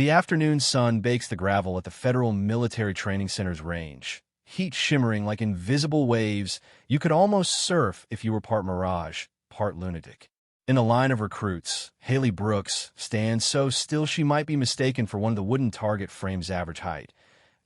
The afternoon sun bakes the gravel at the Federal Military Training Center's range, heat shimmering like invisible waves. You could almost surf if you were part mirage, part lunatic. In the line of recruits, Haley Brooks stands so still she might be mistaken for one of the wooden target frame's average height.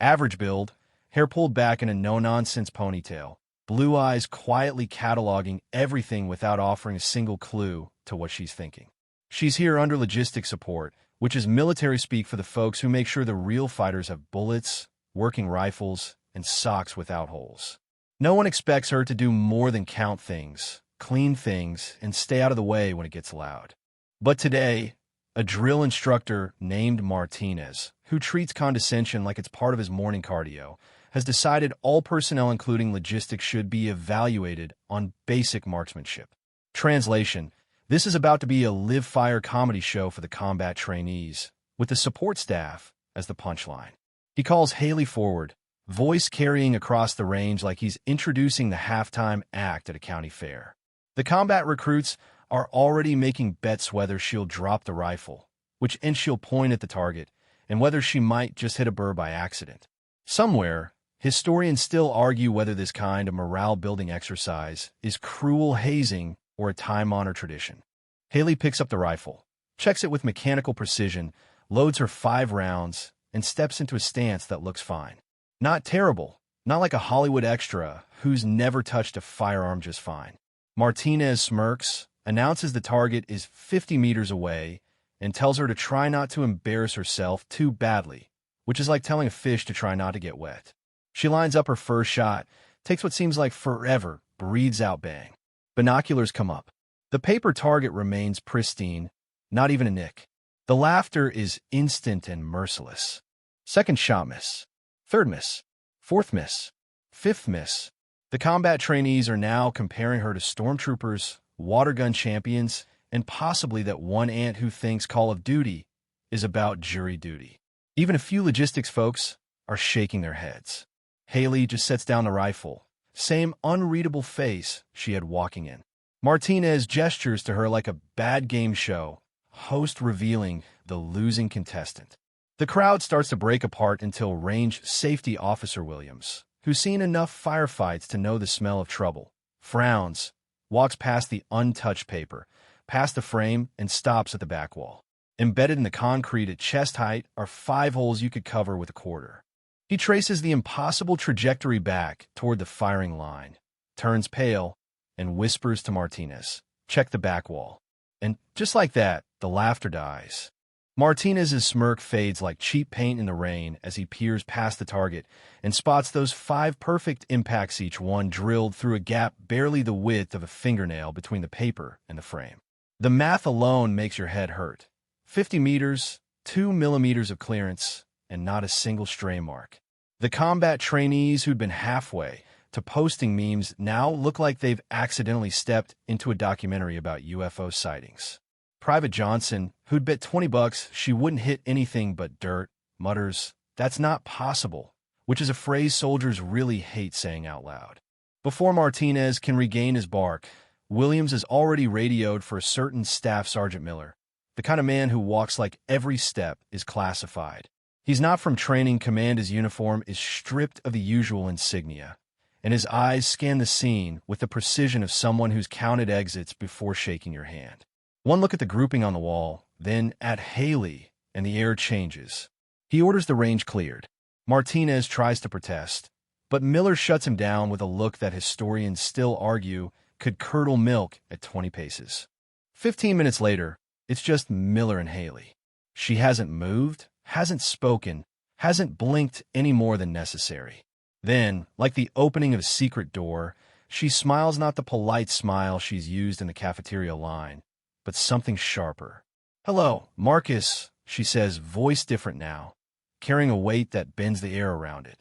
Average build, hair pulled back in a no-nonsense ponytail, blue eyes quietly cataloging everything without offering a single clue to what she's thinking. She's here under logistic support, which is military speak for the folks who make sure the real fighters have bullets, working rifles, and socks without holes. No one expects her to do more than count things, clean things, and stay out of the way when it gets loud. But today, a drill instructor named Martinez, who treats condescension like it's part of his morning cardio, has decided all personnel, including logistics, should be evaluated on basic marksmanship. Translation: this is about to be a live-fire comedy show for the combat trainees, with the support staff as the punchline. He calls Haley forward, voice carrying across the range like he's introducing the halftime act at a county fair. The combat recruits are already making bets whether she'll drop the rifle, which end she'll point at the target, and whether she might just hit a burr by accident. Somewhere, historians still argue whether this kind of morale-building exercise is cruel hazing or a time-honored tradition. Haley picks up the rifle, checks it with mechanical precision, loads her 5 rounds, and steps into a stance that looks fine. Not terrible, not like a Hollywood extra who's never touched a firearm just fine. Martinez smirks, announces the target is 50 meters away, and tells her to try not to embarrass herself too badly, which is like telling a fish to try not to get wet. She lines up her first shot, takes what seems like forever, breathes out bang. Binoculars come up. The paper target remains pristine, not even a nick. The laughter is instant and merciless. Second shot miss. Third miss. Fourth miss. Fifth miss. The combat trainees are now comparing her to stormtroopers, water gun champions, and possibly that one ant who thinks Call of Duty is about jury duty. Even a few logistics folks are shaking their heads. Haley just sets down the rifle, same unreadable face she had walking in. Martinez gestures to her like a bad game show, host revealing the losing contestant. The crowd starts to break apart until Range Safety Officer Williams, who's seen enough firefights to know the smell of trouble, frowns, walks past the untouched paper, past the frame, and stops at the back wall. Embedded in the concrete at chest height are 5 holes you could cover with a quarter. He traces the impossible trajectory back toward the firing line, turns pale, and whispers to Martinez, "Check the back wall." And just like that, the laughter dies. Martinez's smirk fades like cheap paint in the rain as he peers past the target and spots those 5 perfect impacts, each one drilled through a gap barely the width of a fingernail between the paper and the frame. The math alone makes your head hurt. 50 meters, 2 millimeters of clearance, and not a single stray mark. The combat trainees who'd been halfway to posting memes now look like they've accidentally stepped into a documentary about UFO sightings. Private Johnson, who'd bet $20 she wouldn't hit anything but dirt, mutters, "That's not possible," which is a phrase soldiers really hate saying out loud. Before Martinez can regain his bark, Williams has already radioed for a certain Staff Sergeant Miller, the kind of man who walks like every step is classified. He's not from training command. His uniform is stripped of the usual insignia, and his eyes scan the scene with the precision of someone who's counted exits before shaking your hand. One look at the grouping on the wall, then at Haley, and the air changes. He orders the range cleared. Martinez tries to protest, but Miller shuts him down with a look that historians still argue could curdle milk at 20 paces. 15 minutes later, it's just Miller and Haley. She hasn't moved, hasn't spoken, hasn't blinked any more than necessary. Then, like the opening of a secret door, she smiles, not the polite smile she's used in the cafeteria line, but something sharper. "Hello, Marcus," she says, voice different now, carrying a weight that bends the air around it.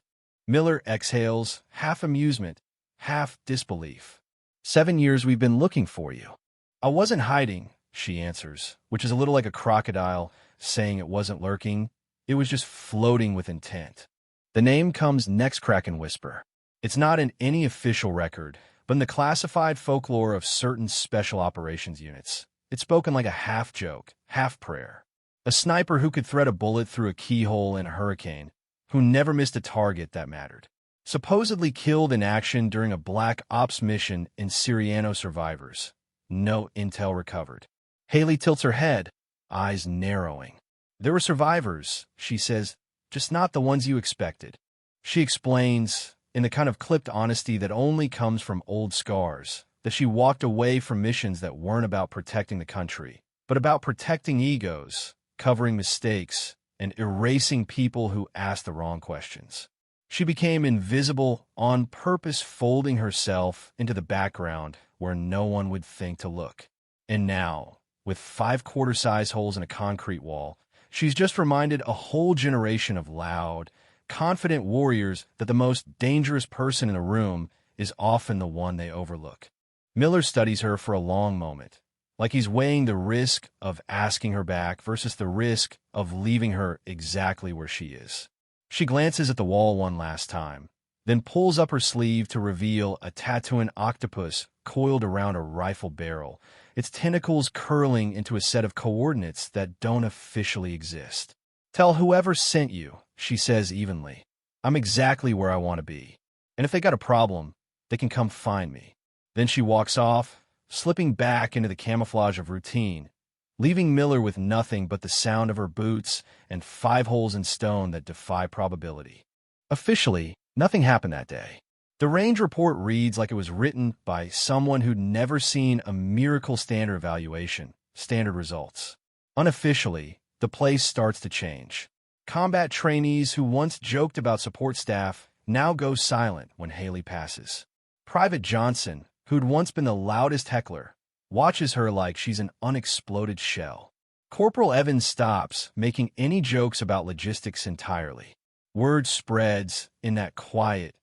Miller exhales, half amusement, half disbelief. "7 years we've been looking for you." "I wasn't hiding," she answers, which is a little like a crocodile saying it wasn't lurking. It was just floating with intent. The name comes next, crack and whisper. It's not in any official record, but in the classified folklore of certain special operations units. It's spoken like a half-joke, half-prayer. A sniper who could thread a bullet through a keyhole in a hurricane, who never missed a target that mattered. Supposedly killed in action during a Black Ops mission in Siriano Survivors. No intel recovered. Haley tilts her head, eyes narrowing. There were survivors, she says, just not the ones you expected. She explains, in the kind of clipped honesty that only comes from old scars, that she walked away from missions that weren't about protecting the country, but about protecting egos, covering mistakes, and erasing people who asked the wrong questions. She became invisible on purpose, folding herself into the background where no one would think to look. And now, with 5 quarter-size holes in a concrete wall, she's just reminded a whole generation of loud, confident warriors that the most dangerous person in a room is often the one they overlook. Miller studies her for a long moment, like he's weighing the risk of asking her back versus the risk of leaving her exactly where she is. She glances at the wall one last time, then pulls up her sleeve to reveal a tattooing octopus coiled around a rifle barrel, its tentacles curling into a set of coordinates that don't officially exist. "Tell whoever sent you," she says evenly. "I'm exactly where I want to be. And if they got a problem, they can come find me." Then she walks off, slipping back into the camouflage of routine, leaving Miller with nothing but the sound of her boots and 5 holes in stone that defy probability. Officially, nothing happened that day. The range report reads like it was written by someone who'd never seen a miracle standard evaluation, standard results. Unofficially, the place starts to change. Combat trainees who once joked about support staff now go silent when Haley passes. Private Johnson, who'd once been the loudest heckler, watches her like she's an unexploded shell. Corporal Evans stops making any jokes about logistics entirely. Word spreads in that quiet,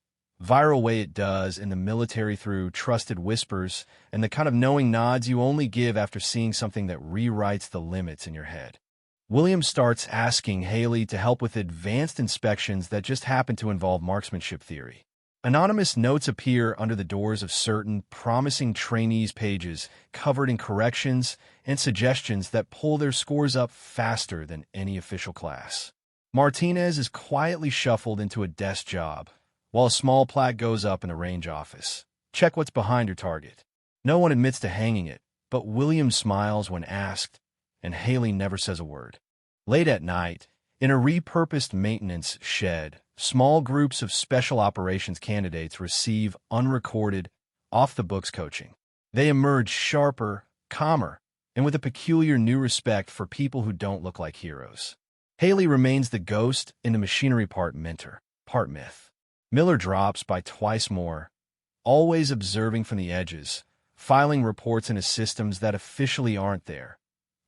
viral way it does in the military through trusted whispers and the kind of knowing nods you only give after seeing something that rewrites the limits in your head. William starts asking Haley to help with advanced inspections that just happen to involve marksmanship theory. Anonymous notes appear under the doors of certain promising trainees' pages covered in corrections and suggestions that pull their scores up faster than any official class. Martinez is quietly shuffled into a desk job, while a small plaque goes up in the range office. "Check what's behind your target." No one admits to hanging it, but William smiles when asked, and Haley never says a word. Late at night, in a repurposed maintenance shed, small groups of special operations candidates receive unrecorded, off-the-books coaching. They emerge sharper, calmer, and with a peculiar new respect for people who don't look like heroes. Haley remains the ghost in the machinery part mentor, part myth. Miller drops by twice more, always observing from the edges, filing reports into systems that officially aren't there.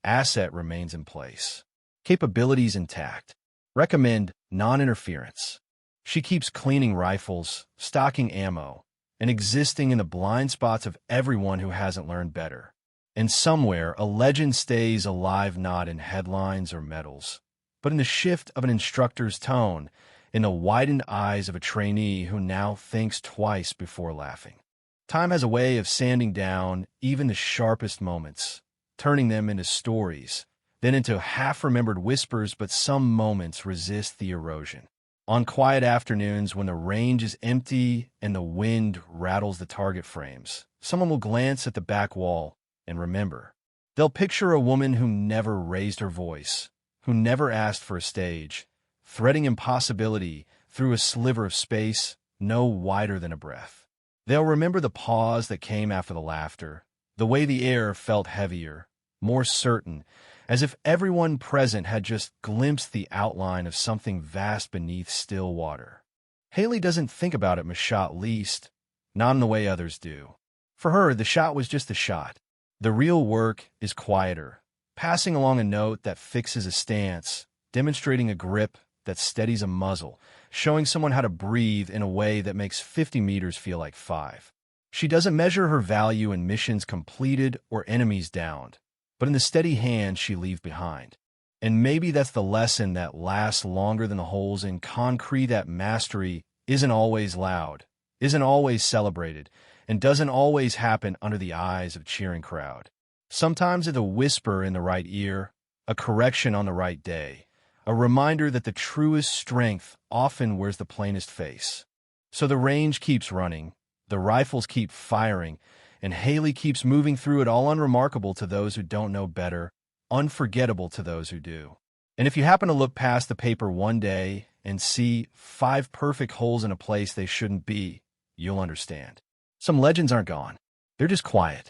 Asset remains in place. Capabilities intact. Recommend non-interference. She keeps cleaning rifles, stocking ammo, and existing in the blind spots of everyone who hasn't learned better. And somewhere, a legend stays alive not in headlines or medals, but in the shift of an instructor's tone, in the widened eyes of a trainee who now thinks twice before laughing. Time has a way of sanding down even the sharpest moments, turning them into stories, then into half-remembered whispers, but some moments resist the erosion. On quiet afternoons when the range is empty and the wind rattles the target frames, someone will glance at the back wall and remember. They'll picture a woman who never raised her voice, who never asked for a stage, threading impossibility through a sliver of space no wider than a breath. They'll remember the pause that came after the laughter, the way the air felt heavier, more certain, as if everyone present had just glimpsed the outline of something vast beneath still water. Haley doesn't think about it shot least, not in the way others do. For her, the shot was just a shot. The real work is quieter, passing along a note that fixes a stance, demonstrating a grip that steadies a muzzle, showing someone how to breathe in a way that makes 50 meters feel like 5. She doesn't measure her value in missions completed or enemies downed, but in the steady hand she leaves behind. And maybe that's the lesson that lasts longer than the holes in concrete, that mastery isn't always loud, isn't always celebrated, and doesn't always happen under the eyes of a cheering crowd. Sometimes it's a whisper in the right ear, a correction on the right day, a reminder that the truest strength often wears the plainest face. So the range keeps running, the rifles keep firing, and Haley keeps moving through it, all unremarkable to those who don't know better, unforgettable to those who do. And if you happen to look past the paper one day and see 5 perfect holes in a place they shouldn't be, you'll understand. Some legends aren't gone. They're just quiet.